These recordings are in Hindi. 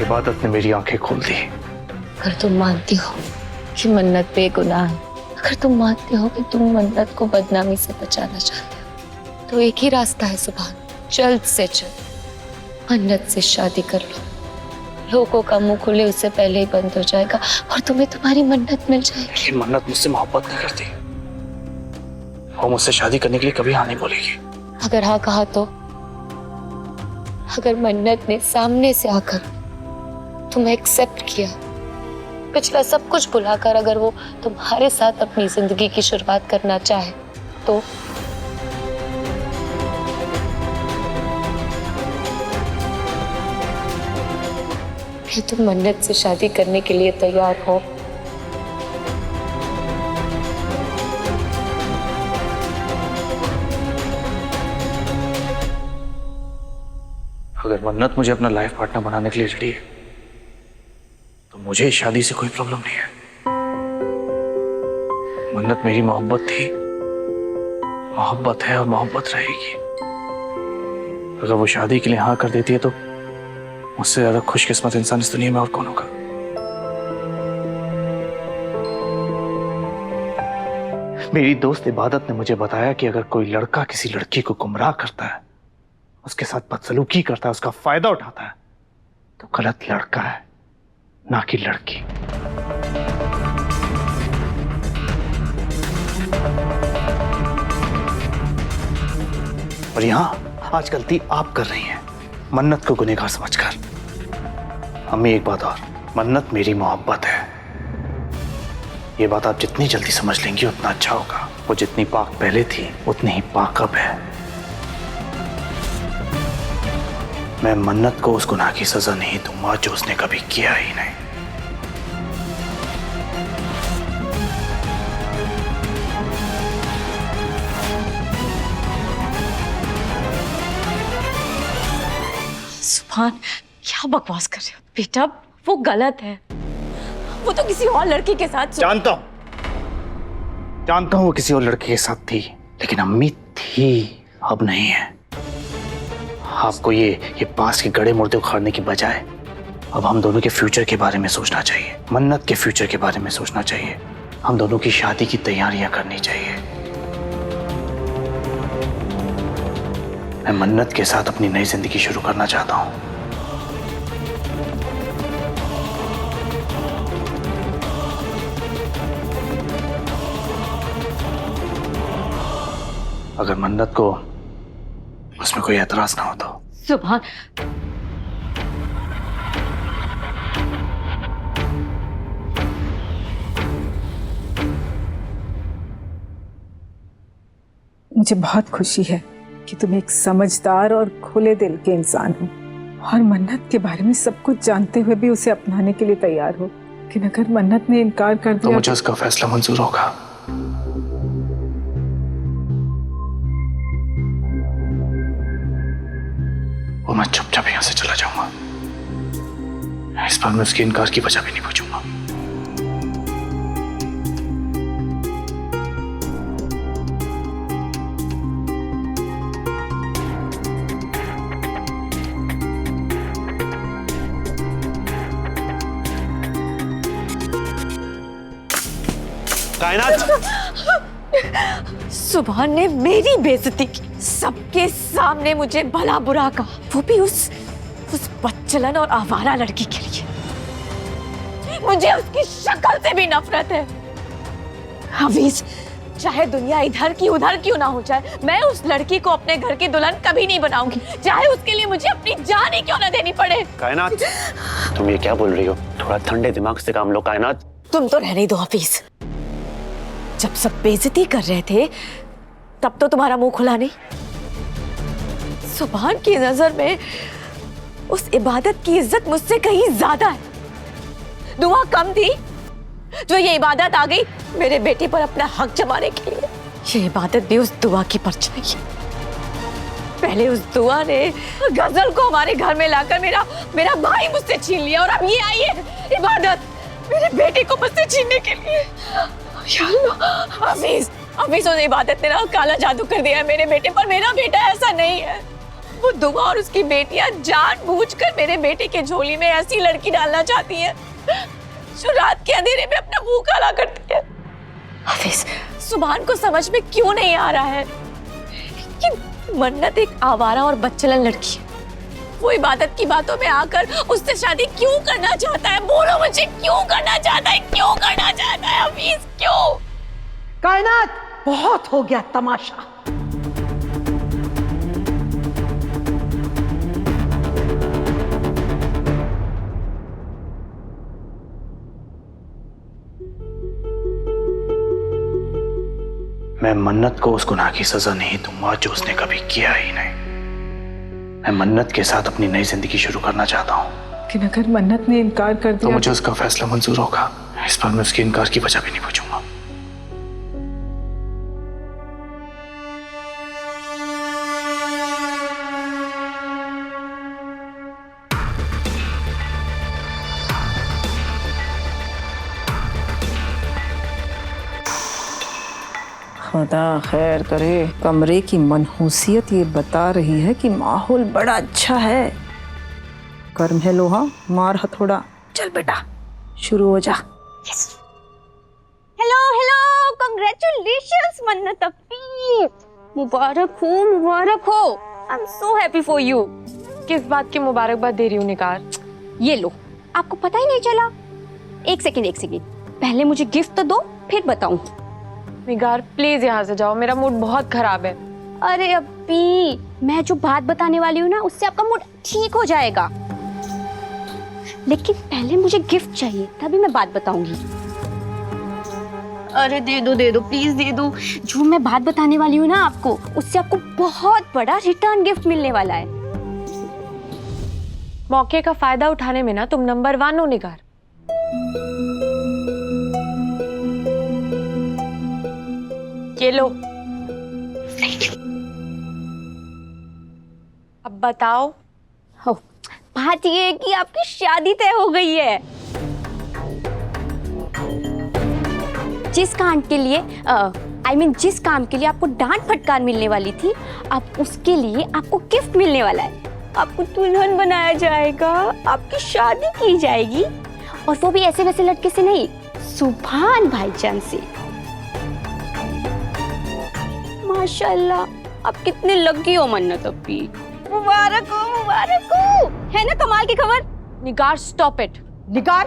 इबादत ने मेरी आंखें खोल दी। अगर तुम मानती हो कि मन्नत बेगुनाह है, अगर तुम मानते हो कि तुम मन्नत को बदनामी से बचाना चाहते हो, तो एक ही रास्ता है सुभान, जल्द से जल्द मन्नत से शादी कर लो। लोगों का मुंह खुले उससे पहले ही बंद हो जाएगा और तुम्हें तुम्हारी मन्नत मिल जाएगी। लेकिन मन्नत मुझसे मोहब्बत नहीं करती, वो मुझसे शादी करने के लिए कभी हाँ नहीं बोलेगी। अगर हाँ कहा तो, अगर मन्नत ने सामने से आकर तुम्हें एक्सेप्ट किया, पिछला सब कुछ भुलाकर अगर वो तुम्हारे साथ अपनी जिंदगी की शुरुआत करना चाहे, तो क्या तुम मन्नत से शादी करने के लिए तैयार हो? अगर मन्नत मुझे अपना लाइफ पार्टनर बनाने के लिए रेडी है, तो मुझे इस शादी से कोई प्रॉब्लम नहीं है। मन्नत मेरी मोहब्बत थी, मोहब्बत है और मोहब्बत रहेगी। अगर वो शादी के लिए हाँ कर देती है तो मुझसे ज्यादा खुशकिस्मत इंसान इस दुनिया में और कौन होगा। मेरी दोस्त इबादत ने मुझे बताया कि अगर कोई लड़का किसी लड़की को गुमराह करता है, उसके साथ बदसलूकी करता है, उसका फायदा उठाता है, तो गलत लड़का है, ना कि लड़की। और यहां आज गलती आप कर रही हैं, मन्नत को गुनहगार समझकर। अम्मी एक बात और, मन्नत मेरी मोहब्बत है। ये बात आप जितनी जल्दी समझ लेंगी उतना अच्छा होगा। वो जितनी पाक पहले थी उतनी ही पाक अब है। मैं मन्नत को उस गुनाह की सजा नहीं दूंगा जो उसने कभी किया ही नहीं। सुभान, क्या बकवास कर रहे हो बेटा? वो गलत है, वो तो किसी और लड़की के साथ। जानता हूं वो किसी और लड़के के साथ थी, लेकिन अम्मी थी, अब नहीं है। आपको ये पास के गड़े मुर्दे उखाड़ने की बजाय अब हम दोनों के फ्यूचर के बारे में सोचना चाहिए, मन्नत के फ्यूचर के बारे में सोचना चाहिए। हम दोनों की शादी की तैयारियां करनी चाहिए। मैं मन्नत के साथ अपनी नई जिंदगी शुरू करना चाहता हूं। अगर मन्नत को उसमें कोई एतराज ना हो तो। सुभान, मुझे बहुत खुशी है कि तुम एक समझदार और खुले दिल के इंसान हो और मन्नत के बारे में सब कुछ जानते हुए भी उसे अपनाने के लिए तैयार हो। लेकिन अगर मन्नत ने इनकार कर दिया तो मुझे उसका फैसला मंजूर होगा। वो मैं चुपचाप यहां से चला जाऊंगा। इस बार मैं उसके इनकार की वजह भी नहीं पूछूंगा। कायनात, सुभान ने मेरी बेइज्जती की, सबके सामने मुझे भला बुरा कहा, वो भी उस बच्चलन और आवारा लड़की के लिए। मुझे उसकी शक्ल से भी नफरत है। हफीज, चाहे दुनिया इधर की उधर क्यों ना हो जाए, मैं उस लड़की को अपने घर की दुल्हन कभी नहीं बनाऊंगी, चाहे उसके लिए मुझे अपनी जान ही क्यों ना देनी पड़े। कायनात, तुम ये क्या बोल रही हो? थोड़ा ठंडे दिमाग से काम लो कायनात। तुम तो रहने दो हफीज। जब सब बेइज्जती कर रहे थे तब तो तुम्हारा मुंह खुला नहीं। सुभान की नजर में उस इबादत की इज्जत मुझसे कहीं ज्यादा है। दुआ कम थी जो ये इबादत आ गई मेरे बेटे पर अपना हक जमाने के लिए। ये इबादत भी उस दुआ की परछाई है। पहले उस दुआ ने गजल को हमारे घर में लाकर मेरा भाई मुझसे छीन लिया, और अब ये आई है इबादत मेरे बेटे को मुझसे छीनने के लिए। हफीज, उस इबादत ने ना काला जादू कर दिया है मेरे बेटे पर। मेरा बेटा ऐसा नहीं है। वो दुआ और उसकी बेटियां जानबूझकर मेरे बेटे के झोली में ऐसी लड़की डालना चाहती हैं जो रात के अंधेरे में अपना मुंह काला करती है। हाफिज, सुभान को समझ में क्यों नहीं आ रहा है कि मन्नत एक आवारा और बदचलन लड़की है। वो इबादत की बातों में आकर उससे शादी क्यों करना चाहता है? बोलो मुझे, क्यों करना चाहता है? क्यों करना चाहता है हफीज, क्यों? कायनात, बहुत हो गया तमाशा। मैं मन्नत को उस गुनाह की सजा नहीं दूंगा जो उसने कभी किया ही नहीं। मैं मन्नत के साथ अपनी नई जिंदगी शुरू करना चाहता हूँ। लेकिन अगर मन्नत ने इनकार कर तो दिया मुझे उसका फैसला मंजूर होगा। इस बार मैं उसके इनकार की वजह भी नहीं पूछूंगा। खुदा खैर करे। कमरे की मनहूसियत ये बता रही है कि माहौल बड़ा अच्छा है। गर्म है लोहा, मार हथौड़ा। चल बेटा, शुरू हो जा। हेलो हेलो, कांग्रेचुलेशंस मन्नत अपी, मुबारक हो। I am so happy for you. किस बात की मुबारकबाद दे रही हूँ निकार? ये लो, आपको पता ही नहीं चला? एक सेकंड, पहले मुझे गिफ्ट तो दो, फिर बताऊं। निगार प्लीज यहाँ से जाओ, मेरा मूड बहुत खराब है। अरे अपी, मैं जो बात बताने वाली हूँ ना, उससे आपका मूड ठीक हो जाएगा। लेकिन पहले मुझे गिफ्ट चाहिए, तभी मैं बात बताऊंगी। अरे दे दो प्लीज दे दो। जो मैं बात बताने वाली हूँ ना आपको, उससे आपको बहुत बड़ा रिटर्न गिफ्ट मिलने वाला है। मौके का फायदा उठाने में ना तुम नंबर 1 हो निगार। ये लो। अब बताओ। हो, बात ये है कि आपकी शादी तय हो गई है। जिस काम के लिए जिस काम के लिए आपको डांट फटकार मिलने वाली थी, अब उसके लिए आपको गिफ्ट मिलने वाला है। आपको दुल्हन बनाया जाएगा, आपकी शादी की जाएगी, और वो भी ऐसे वैसे लड़के से नहीं, सुभान भाईजान से। माशाल्लाह, आप कितने लकी हो मन्नत अपी। मुबारक हो। है ना कमाल की खबर? निगार स्टॉप इट। निगार,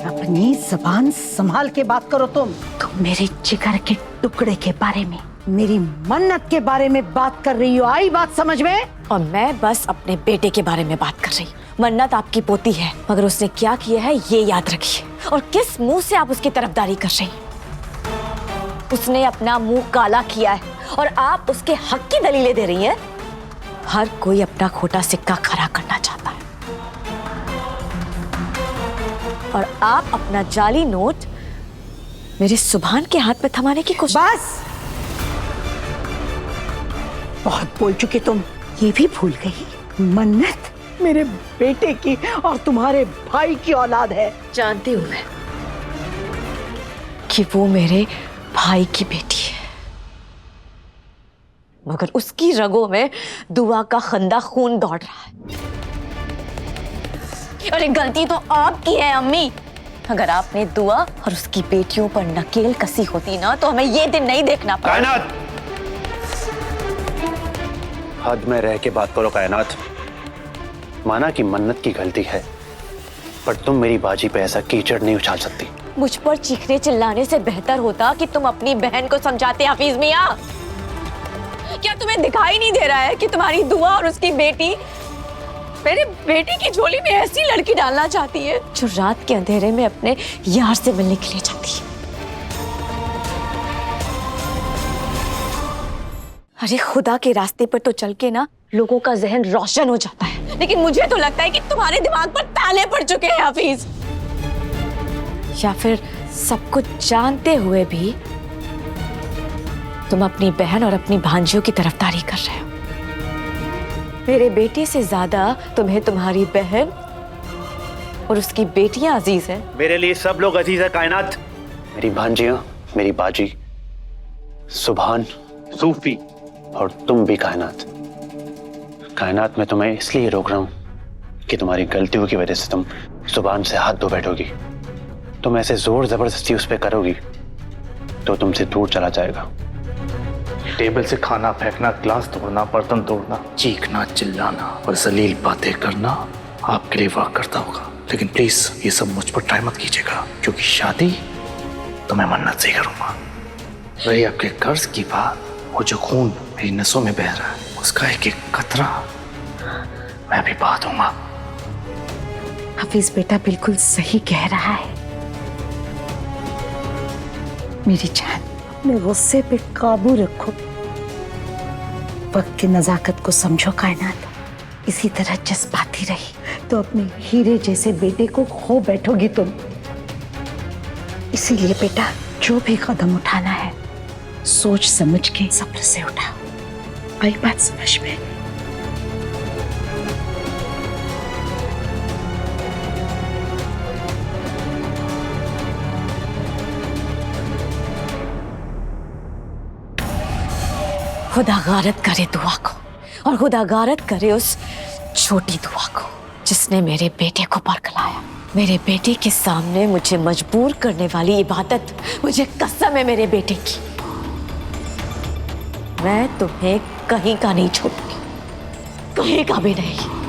अपनी जबान संभाल के बात करो। तुम मेरे जिगर के टुकड़े के बारे में, मेरी मन्नत के बारे में बात कर रही हो। आई बात समझ में? और मैं बस अपने बेटे के बारे में बात कर रही हूँ। मन्नत आपकी पोती है, मगर उसने क्या किया है ये याद रखिए, और किस मुंह से आप उसकी तरफदारी कर रही हैं। उसने अपना मुंह काला किया है और आप उसके हक की दलीलें दे रही हैं। हर कोई अपना खोटा सिक्का खरा करना चाहता है, और आप अपना जाली नोट मेरे सुभान के हाथ में थमाने की कोशिश। बस, बहुत बोल चुके तुम। ये भी भूल गई, मन्नत मेरे बेटे की और तुम्हारे भाई की औलाद है। जानती हूं मैं कि वो मेरे भाई की बेटी है, मगर उसकी रगों में दुआ का खंदा खून दौड़ रहा है। अरे गलती तो आपकी है अम्मी। अगर आपने दुआ और उसकी बेटियों पर नकेल कसी होती ना, तो हमें ये दिन नहीं देखना पड़ा। कायनात, हद में रह के बात करो कायनात। माना कि मन्नत की गलती है, पर तुम मेरी बाजी पे ऐसा कीचड़ नहीं उछाल सकती। मुझ पर चीखने चिल्लाने से बेहतर होता कि तुम अपनी बहन को समझाते हफीज मियां। क्या तुम्हें दिखाई नहीं दे रहा है कि तुम्हारी दुआ और उसकी बेटी मेरे बेटे की झोली में ऐसी लड़की डालना चाहती है जो रात के अंधेरे में अपने यार से मिलने के लिए चाहती है? अरे खुदा के रास्ते पर तो चल के ना लोगों का जहन रोशन हो जाता है, लेकिन मुझे तो लगता है कि तुम्हारे दिमाग पर ताले पड़ चुके हैं हफीज। या फिर सब कुछ जानते हुए भी तुम अपनी बहन और अपनी भांजियों की तरफदारी कर रहे हो। मेरे बेटे से ज्यादा तुम्हें तुम्हारी बहन और उसकी बेटियां अजीज हैं। मेरे लिए सब लोग अजीज है कायनात। मेरी भांजियां, मेरी बाजी, सुभान, सूफी और तुम भी कायनात। कायनात में तुम्हें इसलिए रोक रहा हूं कि तुम्हारी गलतियों की वजह से तुम सुभान से हाथ धो बैठोगी। तुम ऐसे जोर जबरदस्ती उस पर करोगी तो तुमसे दूर चला जाएगा। टेबल से खाना फेंकना, ग्लास तोड़ना, बर्तन तोड़ना, चीखना, चिल्लाना और जलील बातें करना आपके लिए वर्क करता होगा, लेकिन प्लीज ये सब मुझ पर ट्राई मत कीजिएगा, क्योंकि शादी तो मैं मन्नत से ही करूंगा। रही आपके कर्ज की बात, वो जो खून मेरी नसों में बह रहा है उसका एक एक कतरा मैं भी बहा दूंगा। हफीज बेटा बिल्कुल सही कह रहा है। मेरी जान, अपने गुस्से पे काबू रखो। वक्त की नजाकत को समझो कायनात। इसी तरह जज्बाती रही तो अपने हीरे जैसे बेटे को खो बैठोगी तुम। इसीलिए बेटा, जो भी कदम उठाना है सोच समझ के सब्र से उठाओ। आई बात समझ में? खुदा गारत करे दुआ को, और खुदा गारत करे उस छोटी दुआ को जिसने मेरे बेटे को बरगलाया। मेरे बेटे के सामने मुझे मजबूर करने वाली इबादत, मुझे कसम है मेरे बेटे की, मैं तुम्हें कहीं का नहीं छोड़ूंगी, कहीं का भी नहीं।